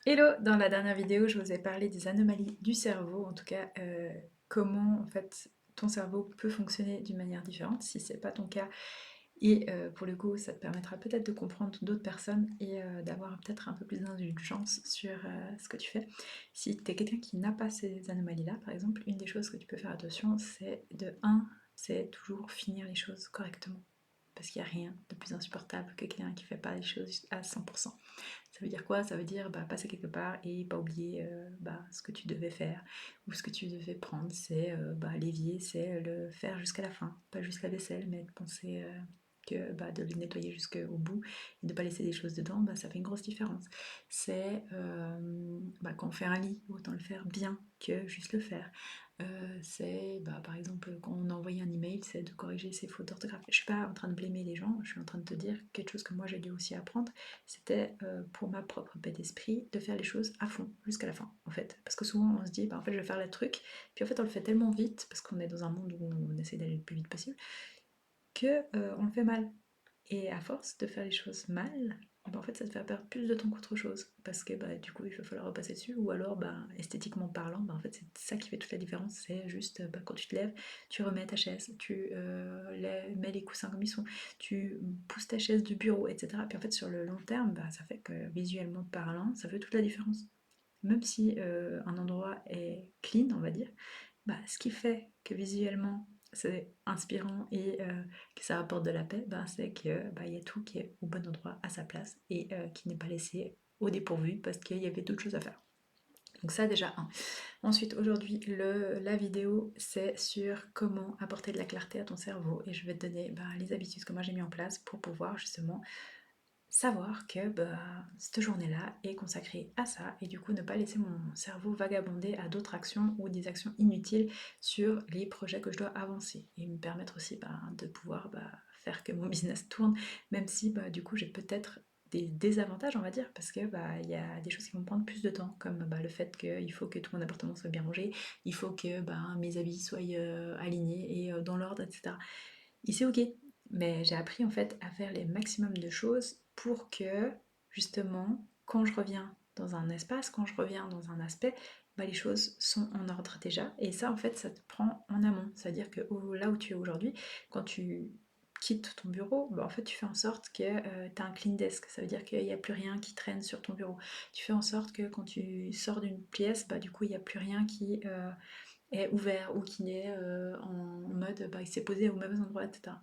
Hello! Dans la dernière vidéo, je vous ai parlé des anomalies du cerveau, en tout cas comment en fait ton cerveau peut fonctionner d'une manière différente, si c'est pas ton cas. Et pour le coup, ça te permettra peut-être de comprendre d'autres personnes et d'avoir peut-être un peu plus d'indulgence sur ce que tu fais. Si tu es quelqu'un qui n'a pas ces anomalies-là, par exemple, une des choses que tu peux faire attention, c'est de un, c'est toujours finir les choses correctement. Parce qu'il n'y a rien de plus insupportable que quelqu'un qui ne fait pas les choses à 100%. Ça veut dire quoi? Ça veut dire passer quelque part et pas oublier ce que tu devais faire ou ce que tu devais prendre. C'est l'évier, c'est le faire jusqu'à la fin, pas juste la vaisselle, mais de penser que de le nettoyer jusqu'au bout et de ne pas laisser des choses dedans, ça fait une grosse différence. C'est quand on fait un lit, autant le faire bien que juste le faire. C'est par exemple quand on envoie un email, c'est de corriger ses fautes d'orthographe. Je suis pas en train de blâmer les gens, je suis en train de te dire quelque chose que moi j'ai dû aussi apprendre. C'était pour ma propre paix d'esprit de faire les choses à fond, jusqu'à la fin en fait. Parce que souvent on se dit en fait je vais faire le truc, puis en fait on le fait tellement vite, parce qu'on est dans un monde où on essaie d'aller le plus vite possible, que on le fait mal. Et à force de faire les choses mal, en fait ça te fait perdre plus de temps qu'autre chose. Parce que du coup il va falloir repasser dessus, ou alors esthétiquement parlant, en fait c'est ça qui fait toute la différence. C'est juste quand tu te lèves, tu remets ta chaise, tu mets les coussins comme ils sont, tu pousses ta chaise du bureau, etc. Puis en fait sur le long terme, ça fait que visuellement parlant, ça fait toute la différence. Même si un endroit est clean, on va dire, ce qui fait que visuellement c'est inspirant et que ça apporte de la paix, c'est que y a tout qui est au bon endroit, à sa place et qui n'est pas laissé au dépourvu parce qu'il y avait d'autres choses à faire. Donc ça déjà un. Ensuite aujourd'hui la vidéo c'est sur comment apporter de la clarté à ton cerveau et je vais te donner les habitudes que moi j'ai mis en place pour pouvoir justement savoir que cette journée-là est consacrée à ça et du coup ne pas laisser mon cerveau vagabonder à d'autres actions ou des actions inutiles sur les projets que je dois avancer et me permettre aussi de pouvoir faire que mon business tourne, même si du coup j'ai peut-être des désavantages, on va dire, parce que il y a des choses qui vont prendre plus de temps, comme le fait qu'il faut que tout mon appartement soit bien rangé, il faut que mes habits soient alignés et dans l'ordre, etc. Et c'est ok, mais j'ai appris en fait à faire les maximums de choses pour que justement, quand je reviens dans un espace, quand je reviens dans un aspect, les choses sont en ordre déjà. Et ça, en fait, ça te prend en amont. C'est-à-dire que là où tu es aujourd'hui, quand tu quittes ton bureau, en fait, tu fais en sorte que tu as un clean desk. Ça veut dire qu'il n'y a plus rien qui traîne sur ton bureau. Tu fais en sorte que quand tu sors d'une pièce, du coup, il n'y a plus rien qui est ouvert ou qui est en mode il s'est posé au même endroit, etc.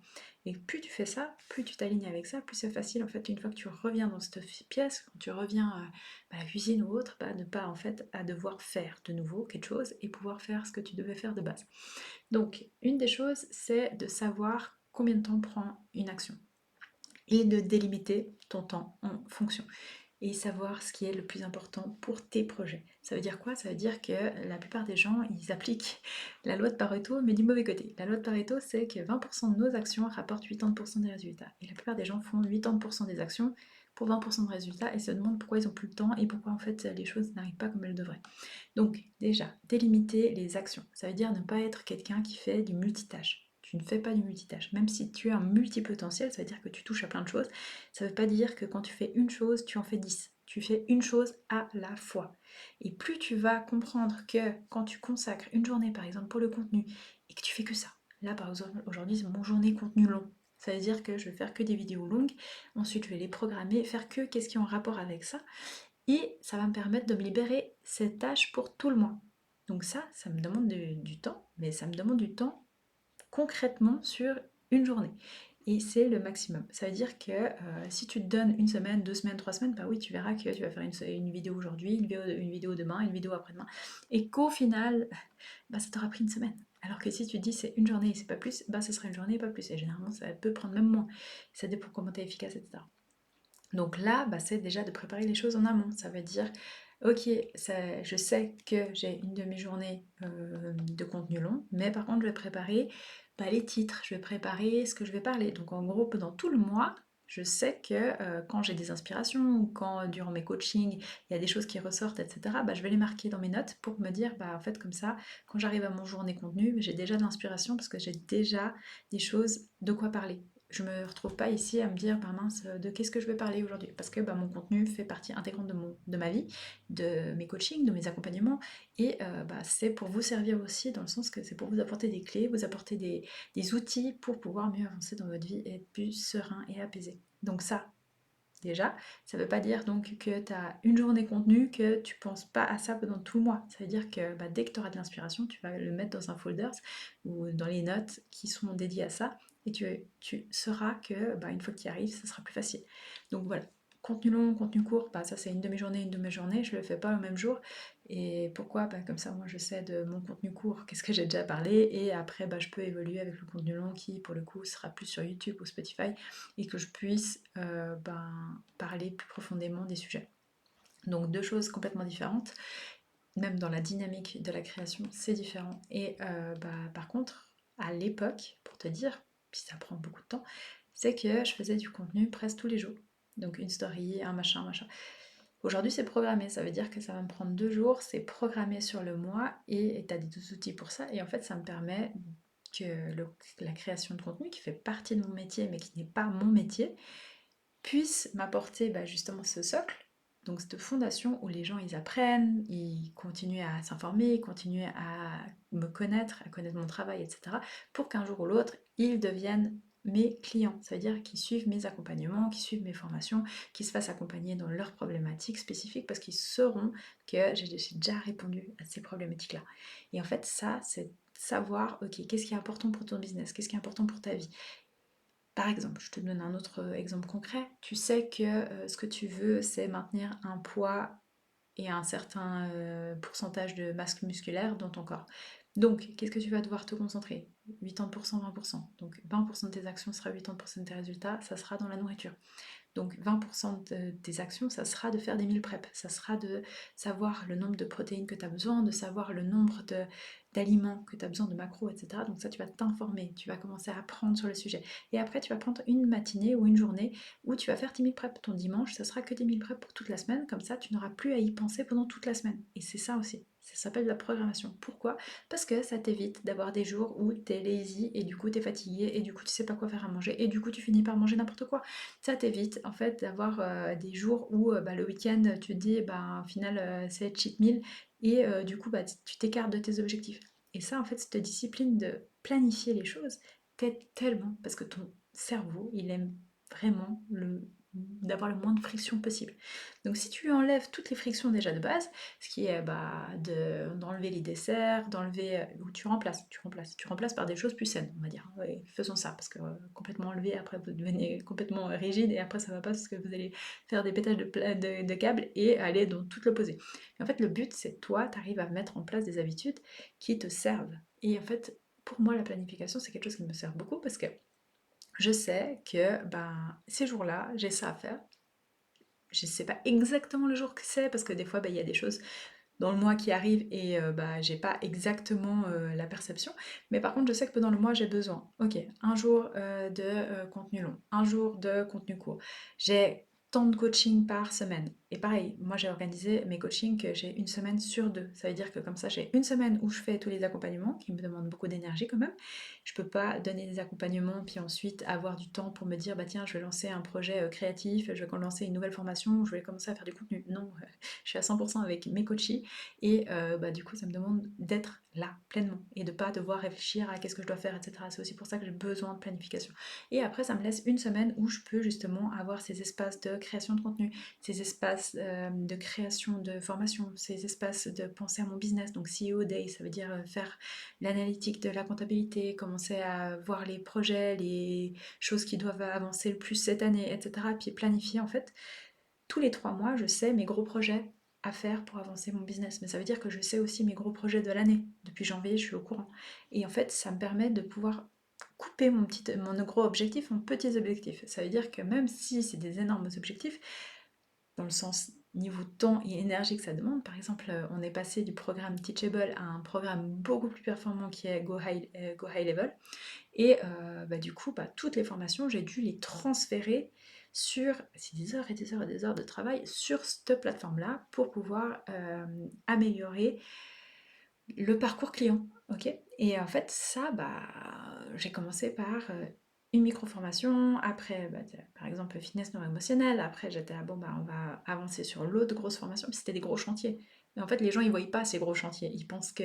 Et plus tu fais ça, plus tu t'alignes avec ça, plus c'est facile en fait une fois que tu reviens dans cette pièce, quand tu reviens à la cuisine ou autre, ne pas en fait à devoir faire de nouveau quelque chose et pouvoir faire ce que tu devais faire de base. Donc une des choses c'est de savoir combien de temps prend une action et de délimiter ton temps en fonction et savoir ce qui est le plus important pour tes projets. Ça veut dire quoi? Ça veut dire que la plupart des gens, ils appliquent la loi de Pareto, mais du mauvais côté. La loi de Pareto, c'est que 20% de nos actions rapportent 80% des résultats. Et la plupart des gens font 80% des actions pour 20% de résultats et se demandent pourquoi ils n'ont plus le temps et pourquoi en fait les choses n'arrivent pas comme elles devraient. Donc déjà, délimiter les actions. Ça veut dire ne pas être quelqu'un qui fait du multitâche. Tu ne fais pas du multitâche. Même si tu es un multipotentiel, ça veut dire que tu touches à plein de choses. Ça ne veut pas dire que quand tu fais une chose, tu en fais 10. Tu fais une chose à la fois. Et plus tu vas comprendre que quand tu consacres une journée, par exemple, pour le contenu, et que tu fais que ça. Là, par exemple, aujourd'hui, c'est mon journée contenu long. Ça veut dire que je vais faire que des vidéos longues. Ensuite, je vais les programmer, faire que qu'est-ce qui est en rapport avec ça. Et ça va me permettre de me libérer cette tâche pour tout le mois. Donc ça me demande du temps, mais ça me demande du temps concrètement sur une journée. Et c'est le maximum. Ça veut dire que si tu te donnes une semaine, 2 semaines, 3 semaines, oui, tu verras que tu vas faire une vidéo aujourd'hui, une vidéo demain, une vidéo après-demain, et qu'au final, ça t'aura pris une semaine. Alors que si tu te dis c'est une journée et c'est pas plus, ça sera une journée et pas plus. Et généralement, ça peut prendre même moins. Ça dépend comment tu es efficace, etc. Donc là, c'est déjà de préparer les choses en amont. Ça veut dire, ok, je sais que j'ai une demi-journée de contenu long, mais par contre, je vais préparer les titres, je vais préparer ce que je vais parler. Donc en gros, pendant tout le mois, je sais que quand j'ai des inspirations ou quand durant mes coachings, il y a des choses qui ressortent, etc., je vais les marquer dans mes notes pour me dire, en fait, comme ça, quand j'arrive à mon journée contenu, j'ai déjà de l'inspiration parce que j'ai déjà des choses de quoi parler. je me retrouve pas ici à me dire, bah mince, de qu'est-ce que je vais parler aujourd'hui? Parce que bah, mon contenu fait partie intégrante de ma vie, de mes coachings, de mes accompagnements, et bah, c'est pour vous servir aussi, dans le sens que c'est pour vous apporter des clés, vous apporter des outils pour pouvoir mieux avancer dans votre vie et être plus serein et apaisé. Donc ça, déjà, ça ne veut pas dire donc que tu as une journée contenu, que tu penses pas à ça pendant tout le mois. Ça veut dire que bah, dès que tu auras de l'inspiration, tu vas le mettre dans un folder ou dans les notes qui sont dédiées à ça, et tu sauras que bah, une fois que tu y arrives, ça sera plus facile. Donc voilà, contenu long, contenu court, bah, ça c'est une demi-journée, je ne le fais pas au même jour. Et pourquoi? Bah, comme ça, moi je sais de mon contenu court, qu'est-ce que j'ai déjà parlé, et après bah, je peux évoluer avec le contenu long qui, pour le coup, sera plus sur YouTube ou Spotify, et que je puisse parler plus profondément des sujets. Donc deux choses complètement différentes, même dans la dynamique de la création, c'est différent. Et par contre, à l'époque, pour te dire, puis ça prend beaucoup de temps, c'est que je faisais du contenu presque tous les jours. Donc une story, un machin, machin. Aujourd'hui, c'est programmé, ça veut dire que ça va me prendre 2 jours, c'est programmé sur le mois, et tu as des outils pour ça. Et en fait, ça me permet que la création de contenu, qui fait partie de mon métier, mais qui n'est pas mon métier, puisse m'apporter bah, justement ce socle, donc cette fondation où les gens ils apprennent, ils continuent à s'informer, ils continuent à me connaître, à connaître mon travail, etc. pour qu'un jour ou l'autre, ils deviennent mes clients. Ça veut dire qu'ils suivent mes accompagnements, qu'ils suivent mes formations, qu'ils se fassent accompagner dans leurs problématiques spécifiques, parce qu'ils sauront que j'ai déjà répondu à ces problématiques-là. Et en fait, ça, c'est savoir, ok, qu'est-ce qui est important pour ton business, qu'est-ce qui est important pour ta vie. Par exemple, je te donne un autre exemple concret. Tu sais que ce que tu veux, c'est maintenir un poids et un certain pourcentage de masse musculaire dans ton corps. Donc, qu'est-ce que tu vas devoir te concentrer? 80%, 20%. Donc, 20% de tes actions sera 80% de tes résultats, ça sera dans la nourriture. Donc 20% de tes actions, ça sera de faire des meal prep, ça sera de savoir le nombre de protéines que tu as besoin, de savoir le nombre d'aliments que tu as besoin, de macros, etc. Donc ça, tu vas t'informer, tu vas commencer à apprendre sur le sujet. Et après, tu vas prendre une matinée ou une journée où tu vas faire tes meal prep. Ton dimanche, ça sera que des meal prep pour toute la semaine, comme ça, tu n'auras plus à y penser pendant toute la semaine. Et c'est ça aussi, ça s'appelle la programmation. Pourquoi? Parce que ça t'évite d'avoir des jours où tu es lazy, et du coup tu es fatigué, et du coup tu sais pas quoi faire à manger, et du coup tu finis par manger n'importe quoi. Ça t'évite en fait d'avoir des jours où bah, le week-end tu te dis bah, au final c'est cheat meal, et du coup bah, tu t'écartes de tes objectifs. Et ça en fait, cette discipline de planifier les choses t'aide tellement, parce que ton cerveau il aime vraiment d'avoir le moins de friction possible. Donc si tu lui enlèves toutes les frictions déjà de base, ce qui est bah, d'enlever les desserts, d'enlever, ou tu remplaces par des choses plus saines, on va dire. Ouais, faisons ça, parce que complètement enlevé, après vous devenez complètement rigide, et après ça va pas, parce que vous allez faire des pétages de câbles et aller dans tout l'opposé. Mais en fait, le but, c'est toi, tu arrives à mettre en place des habitudes qui te servent. Et en fait, pour moi, la planification, c'est quelque chose qui me sert beaucoup, parce que je sais que ben, ces jours-là, j'ai ça à faire. Je sais pas exactement le jour que c'est, parce que des fois, ben, il y a des choses dans le mois qui arrivent, et bah, j'ai pas exactement la perception. Mais par contre, je sais que pendant le mois, j'ai besoin. Ok, un jour de contenu long, un jour de contenu court. J'ai tant de coaching par semaine. Et pareil, moi j'ai organisé mes coachings que j'ai une semaine sur deux. Ça veut dire que comme ça, j'ai une semaine où je fais tous les accompagnements, qui me demandent beaucoup d'énergie quand même. Je peux pas donner des accompagnements puis ensuite avoir du temps pour me dire bah tiens, je vais lancer un projet créatif, je vais lancer une nouvelle formation, je vais commencer à faire du contenu. Non, je suis à 100% avec mes coachings, et bah, du coup, ça me demande d'être là pleinement et de pas devoir réfléchir à qu'est-ce que je dois faire, etc. C'est aussi pour ça que j'ai besoin de planification. Et après, ça me laisse une semaine où je peux justement avoir ces espaces de création de contenu, ces espaces de création de formation, ces espaces de penser à mon business. Donc CEO Day, ça veut dire faire l'analytique de la comptabilité, commencer à voir les projets, les choses qui doivent avancer le plus cette année, etc. Puis planifier en fait tous les 3 mois, je sais mes gros projets à faire pour avancer mon business. Mais ça veut dire que je sais aussi mes gros projets de l'année. Depuis janvier, je suis au courant. Et en fait, ça me permet de pouvoir couper mon gros objectif en petits objectifs. Ça veut dire que même si c'est des énormes objectifs, dans le sens niveau temps et énergie que ça demande, par exemple, on est passé du programme Teachable à un programme beaucoup plus performant qui est Go High Level. Et bah, du coup, bah, toutes les formations, j'ai dû les transférer sur, c'est des heures et des heures et des heures de travail sur cette plateforme-là, pour pouvoir améliorer le parcours client. Ok. Et en fait, ça, bah, j'ai commencé par une micro-formation, après, par exemple, fitness neuro-émotionnel, après j'étais bon, on va avancer sur l'autre grosse formation, puis c'était des gros chantiers. Mais en fait, les gens, ils voient pas ces gros chantiers. Ils pensent que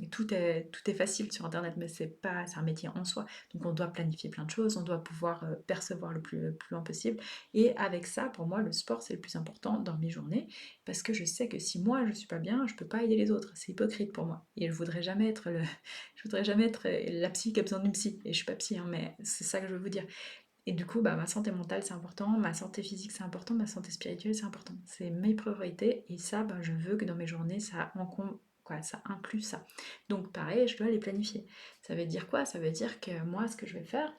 tout est facile sur Internet, mais c'est un métier en soi. Donc on doit planifier plein de choses, on doit pouvoir percevoir le plus loin possible. Et avec ça, pour moi, le sport, c'est le plus important dans mes journées, parce que je sais que si moi, je suis pas bien, je peux pas aider les autres. C'est hypocrite pour moi. Et je voudrais jamais être la psy qui a besoin d'une psy. Et je suis pas psy, hein, mais c'est ça que je veux vous dire. Et du coup, ma santé mentale, c'est important, ma santé physique, c'est important, ma santé spirituelle, c'est important. C'est mes priorités. Et ça, je veux que dans mes journées, ça inclut ça. Donc pareil, je dois les planifier. Ça veut dire quoi? Ça veut dire que moi, ce que je vais faire,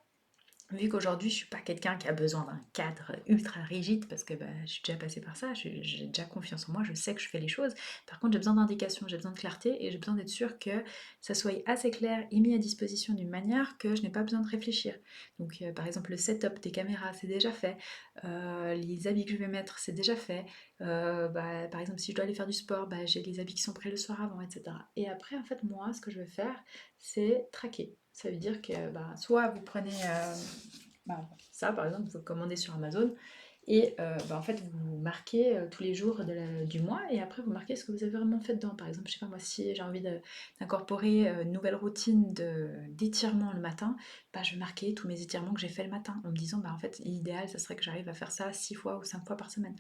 vu qu'aujourd'hui, je suis pas quelqu'un qui a besoin d'un cadre ultra rigide, parce que je suis déjà passée par ça, j'ai déjà confiance en moi, je sais que je fais les choses. Par contre, j'ai besoin d'indications, j'ai besoin de clarté, et j'ai besoin d'être sûre que ça soit assez clair et mis à disposition d'une manière que je n'ai pas besoin de réfléchir. Donc, par exemple, le setup des caméras, c'est déjà fait. Les habits que je vais mettre, c'est déjà fait. Par exemple, si je dois aller faire du sport, j'ai les habits qui sont prêts le soir avant, etc. Et après, en fait, moi, ce que je vais faire, c'est traquer. Ça veut dire que soit vous prenez ça, par exemple, vous commandez sur Amazon et en fait, vous marquez tous les jours du mois et après, vous marquez ce que vous avez vraiment fait dedans. Par exemple, je sais pas moi, si j'ai envie d'incorporer une nouvelle routine d'étirement le matin, je vais marquer tous mes étirements que j'ai fait le matin en me disant, en fait, l'idéal, ça serait que j'arrive à faire ça 6 fois ou 5 fois par semaine.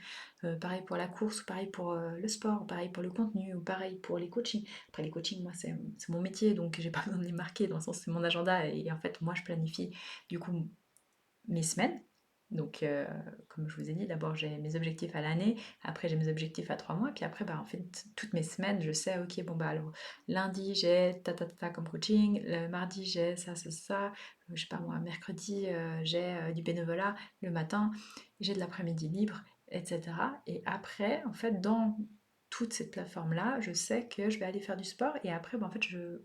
Pareil pour la course, ou pareil pour le sport, ou pareil pour le contenu, ou pareil pour les coachings. Après, les coachings, moi, c'est mon métier, donc j'ai pas besoin de les marquer, dans le sens, c'est mon agenda, et en fait, moi, je planifie du coup mes semaines. Donc, comme je vous ai dit, d'abord j'ai mes objectifs à l'année, après j'ai mes objectifs à 3 mois, puis après, en fait, toutes mes semaines, je sais, ok, alors, lundi j'ai ta comme coaching, le mardi j'ai ça, je sais pas moi, mercredi j'ai du bénévolat, le matin j'ai de l'après-midi libre, etc. Et après, en fait, dans toute cette plateforme-là, je sais que je vais aller faire du sport, et après, en fait, je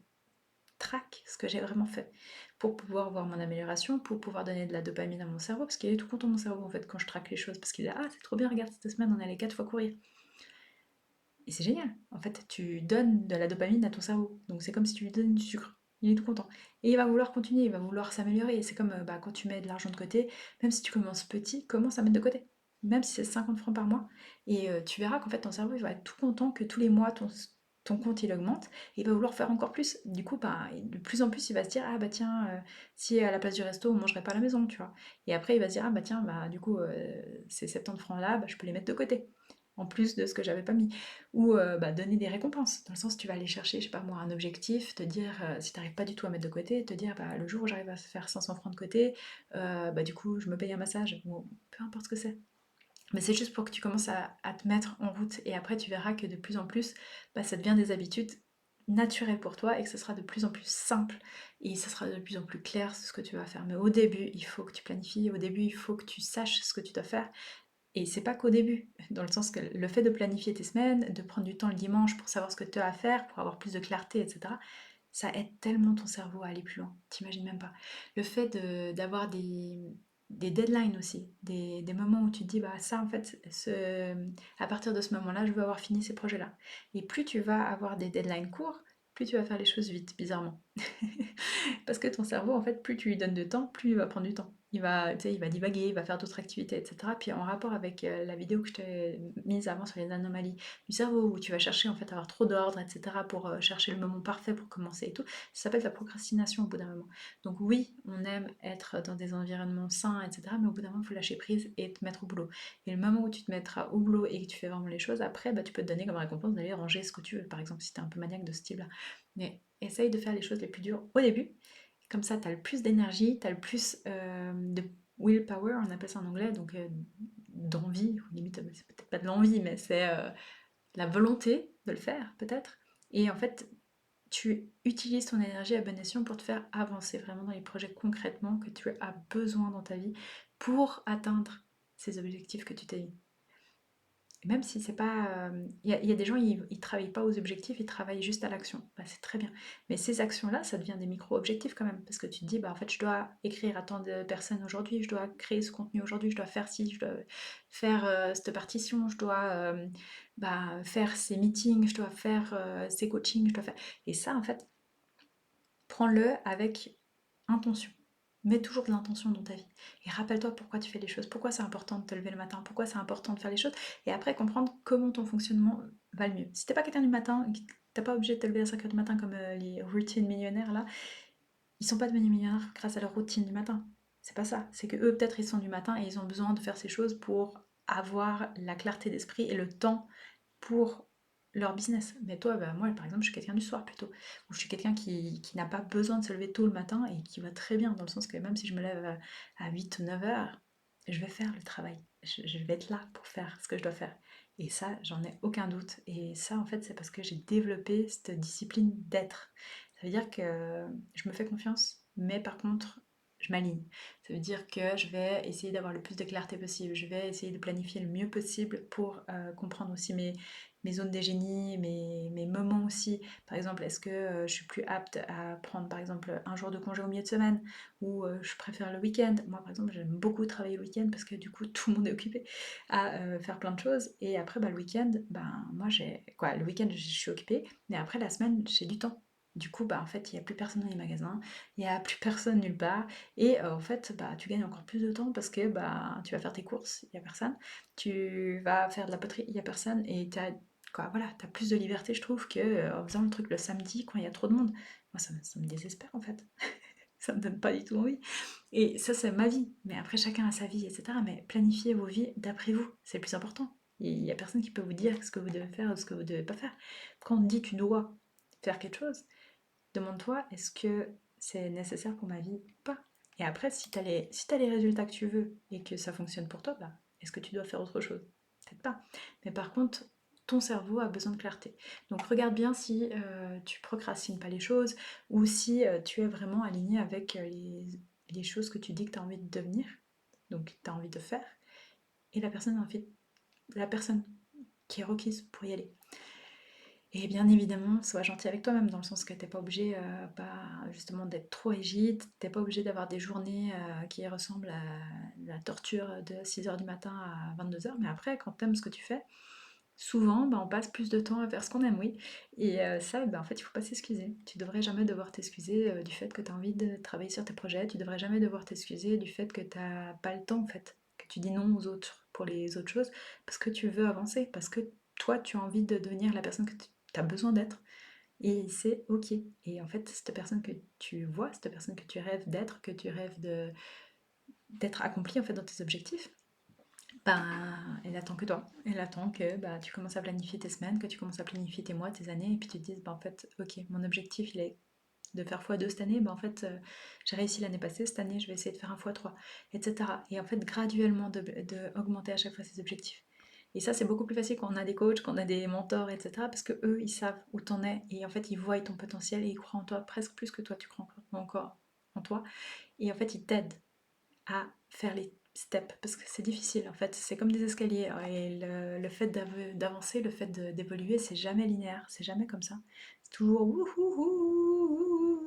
traque ce que j'ai vraiment fait pour pouvoir voir mon amélioration, pour pouvoir donner de la dopamine à mon cerveau, parce qu'il est tout content mon cerveau en fait quand je traque les choses, parce qu'il est ah c'est trop bien, regarde cette semaine on est allé 4 fois courir. Et c'est génial, en fait tu donnes de la dopamine à ton cerveau, donc c'est comme si tu lui donnes du sucre. Il est tout content. Et il va vouloir continuer, il va vouloir s'améliorer. Et c'est comme quand tu mets de l'argent de côté, même si tu commences petit, commence à mettre de côté. Même si c'est 50 francs par mois. Et tu verras qu'en fait ton cerveau il va être tout content que tous les mois ton compte il augmente et il va vouloir faire encore plus. Du coup, de plus en plus, il va se dire, ah tiens, si à la place du resto, on mangerait pas à la maison, tu vois. Et après, il va se dire, ah tiens, du coup, ces 70 francs là, je peux les mettre de côté, en plus de ce que j'avais pas mis. Ou donner des récompenses, dans le sens tu vas aller chercher, je sais pas moi, un objectif, te dire, si tu n'arrives pas du tout à mettre de côté, te dire, le jour où j'arrive à faire 500 francs de côté, du coup, je me paye un massage, ou peu importe ce que c'est. Mais c'est juste pour que tu commences à te mettre en route et après tu verras que de plus en plus, ça devient des habitudes naturelles pour toi et que ce sera de plus en plus simple et ça sera de plus en plus clair ce que tu vas faire. Mais au début, il faut que tu planifies, au début, il faut que tu saches ce que tu dois faire. Et c'est pas qu'au début, dans le sens que le fait de planifier tes semaines, de prendre du temps le dimanche pour savoir ce que tu as à faire, pour avoir plus de clarté, etc., ça aide tellement ton cerveau à aller plus loin. T'imagines même pas. Le fait d'avoir des deadlines aussi, des moments où tu te dis, ça en fait, à partir de ce moment-là, je veux avoir fini ces projets-là. Et plus tu vas avoir des deadlines courts, plus tu vas faire les choses vite, bizarrement. Parce que ton cerveau, en fait, plus tu lui donnes de temps, plus il va prendre du temps. Il va divaguer, il va faire d'autres activités, etc. Puis en rapport avec la vidéo que je t'ai mise avant sur les anomalies du cerveau, où tu vas chercher en fait à avoir trop d'ordre, etc. pour chercher le moment parfait pour commencer et tout, ça s'appelle la procrastination au bout d'un moment. Donc oui, on aime être dans des environnements sains, etc. Mais au bout d'un moment, il faut lâcher prise et te mettre au boulot. Et le moment où tu te mettras au boulot et que tu fais vraiment les choses, après, tu peux te donner comme récompense d'aller ranger ce que tu veux, par exemple, si tu es un peu maniaque de ce style-là. Mais essaye de faire les choses les plus dures au début. Comme ça, tu as le plus d'énergie, tu as le plus de willpower, on appelle ça en anglais, donc d'envie, limite, c'est peut-être pas de l'envie, mais c'est la volonté de le faire, peut-être. Et en fait, tu utilises ton énergie à bon escient pour te faire avancer vraiment dans les projets concrètement que tu as besoin dans ta vie pour atteindre ces objectifs que tu t'es mis. Même si c'est pas. Il y a des gens, ils travaillent pas aux objectifs, ils travaillent juste à l'action. C'est très bien. Mais ces actions-là, ça devient des micro-objectifs quand même. Parce que tu te dis, en fait, je dois écrire à tant de personnes aujourd'hui, je dois créer ce contenu aujourd'hui, je dois faire ci, je dois faire cette partition, je dois faire ces meetings, je dois faire ces coachings, je dois faire. Et ça, en fait, prends-le avec intention. Mets toujours de l'intention dans ta vie. Et rappelle-toi pourquoi tu fais les choses, pourquoi c'est important de te lever le matin, pourquoi c'est important de faire les choses, et après comprendre comment ton fonctionnement va le mieux. Si t'es pas quelqu'un du matin, t'es pas obligé de te lever à 5h du matin comme les routines millionnaires là, ils sont pas devenus millionnaires grâce à leur routine du matin. C'est pas ça. C'est que eux, peut-être, ils sont du matin et ils ont besoin de faire ces choses pour avoir la clarté d'esprit et le temps pour leur business. Mais toi, bah, moi, par exemple, je suis quelqu'un du soir plutôt. Ou je suis quelqu'un qui n'a pas besoin de se lever tôt le matin et qui va très bien, dans le sens que même si je me lève à 8 ou 9 heures, je vais faire le travail. Je vais être là pour faire ce que je dois faire. Et ça, j'en ai aucun doute. Et ça, en fait, c'est parce que j'ai développé cette discipline d'être. Ça veut dire que je me fais confiance, mais par contre, je m'aligne. Ça veut dire que je vais essayer d'avoir le plus de clarté possible. Je vais essayer de planifier le mieux possible pour comprendre aussi mes zones de génie, mes moments aussi. Par exemple, est-ce que je suis plus apte à prendre par exemple un jour de congé au milieu de semaine ou je préfère le week-end. Moi par exemple, j'aime beaucoup travailler le week-end parce que du coup tout le monde est occupé à faire plein de choses. Et après, bah, le week-end, ben, moi j'ai quoi, le week-end je suis occupée, mais après la semaine j'ai du temps. Du coup, bah, en fait, il n'y a plus personne dans les magasins, il n'y a plus personne nulle part, et en fait, bah, tu gagnes encore plus de temps parce que bah, tu vas faire tes courses, il n'y a personne, tu vas faire de la poterie, il n'y a personne, et tu as quoi, voilà, t'as plus de liberté, je trouve, que en faisant le truc le samedi quand il y a trop de monde. Moi, ça me désespère en fait. Ça me donne pas du tout envie. Et ça, c'est ma vie. Mais après, chacun a sa vie, etc. Mais planifiez vos vies d'après vous, c'est le plus important. Il n'y a personne qui peut vous dire ce que vous devez faire ou ce que vous devez pas faire. Quand on te dit tu dois faire quelque chose, demande-toi est-ce que c'est nécessaire pour ma vie ou pas. Et après, si t'as les résultats que tu veux et que ça fonctionne pour toi, bah, est-ce que tu dois faire autre chose? Peut-être pas. Mais par contre, ton cerveau a besoin de clarté. Donc regarde bien si tu procrastines pas les choses ou si tu es vraiment aligné avec les choses que tu dis que tu as envie de devenir, donc tu as envie de faire, et la personne qui est requise pour y aller. Et bien évidemment, sois gentil avec toi-même, dans le sens que t'es pas obligé justement d'être trop rigide, t'es pas obligé d'avoir des journées qui ressemblent à la torture de 6h du matin à 22h, mais après, quand t'aimes ce que tu fais, souvent, bah, on passe plus de temps à faire ce qu'on aime, oui. Et ça, bah, en fait, il faut pas s'excuser. Tu devrais jamais devoir t'excuser du fait que tu as envie de travailler sur tes projets, tu devrais jamais devoir t'excuser du fait que t'as pas le temps, en fait, que tu dis non aux autres pour les autres choses, parce que tu veux avancer, parce que toi, tu as envie de devenir la personne que tu as besoin d'être. Et c'est ok. Et en fait, cette personne que tu vois, cette personne que tu rêves d'être, que tu rêves d'être accomplie en fait dans tes objectifs, ben, elle attend que toi. Elle attend que bah, tu commences à planifier tes semaines, que tu commences à planifier tes mois, tes années, et puis tu te dises, bah, en fait, ok, mon objectif, il est de faire x2 cette année, bah, en fait, j'ai réussi l'année passée, cette année, je vais essayer de faire un x3, etc. Et en fait, graduellement, de augmenter à chaque fois ses objectifs. Et ça, c'est beaucoup plus facile quand on a des coachs, quand on a des mentors, etc. Parce que eux, ils savent où t'en es, et en fait, ils voient ton potentiel, et ils croient en toi presque plus que toi, tu crois encore en toi. Et en fait, ils t'aident à faire les steps parce que c'est difficile en fait, c'est comme des escaliers et le fait d'avancer, le fait d'évoluer, c'est jamais linéaire, c'est jamais comme ça. C'est toujours wouhou,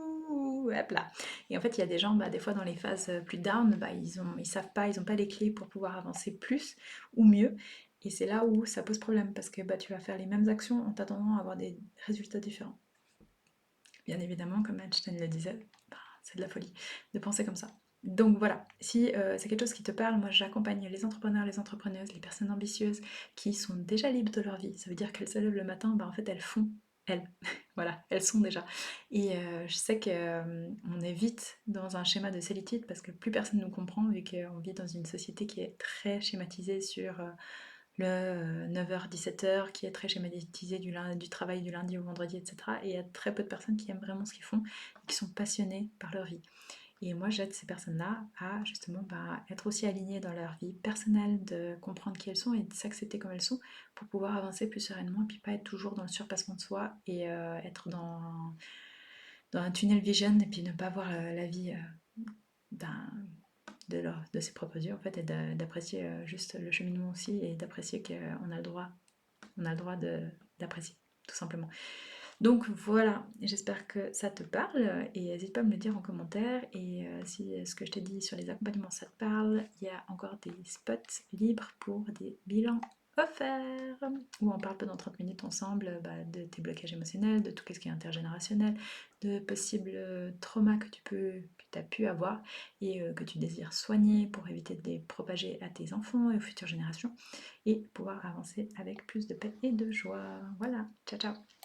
hop là. Et en fait, il y a des gens, bah, des fois dans les phases plus down, bah, ils savent pas, ils ont pas les clés pour pouvoir avancer plus ou mieux. Et c'est là où ça pose problème parce que bah, tu vas faire les mêmes actions en t'attendant à avoir des résultats différents. Bien évidemment, comme Einstein le disait, bah, c'est de la folie de penser comme ça. Donc voilà, si c'est quelque chose qui te parle, moi j'accompagne les entrepreneurs, les entrepreneuses, les personnes ambitieuses qui sont déjà libres de leur vie. Ça veut dire qu'elles se lèvent le matin, bah en fait elles font, elles. Voilà, elles sont déjà. Et je sais qu'on est vite dans un schéma de solitude parce que plus personne nous comprend vu qu'on vit dans une société qui est très schématisée sur le 9h-17h qui est très schématisé du travail du lundi au vendredi, etc. Et il y a très peu de personnes qui aiment vraiment ce qu'ils font et qui sont passionnées par leur vie. Et moi, j'aide ces personnes-là à justement bah, être aussi alignées dans leur vie personnelle, de comprendre qui elles sont et de s'accepter comme elles sont pour pouvoir avancer plus sereinement et puis pas être toujours dans le surpassement de soi et être dans un tunnel vision et puis ne pas voir la vie d'un de ses propres yeux en fait et d'apprécier juste le cheminement aussi et d'apprécier qu'on a le droit, d'apprécier tout simplement. Donc voilà, j'espère que ça te parle et n'hésite pas à me le dire en commentaire et si ce que je t'ai dit sur les accompagnements ça te parle, il y a encore des spots libres pour des bilans refaire, où on parle pendant 30 minutes ensemble de tes blocages émotionnels, de tout ce qui est intergénérationnel, de possibles traumas que tu as pu avoir et que tu désires soigner pour éviter de les propager à tes enfants et aux futures générations et pouvoir avancer avec plus de paix et de joie. Voilà, ciao ciao!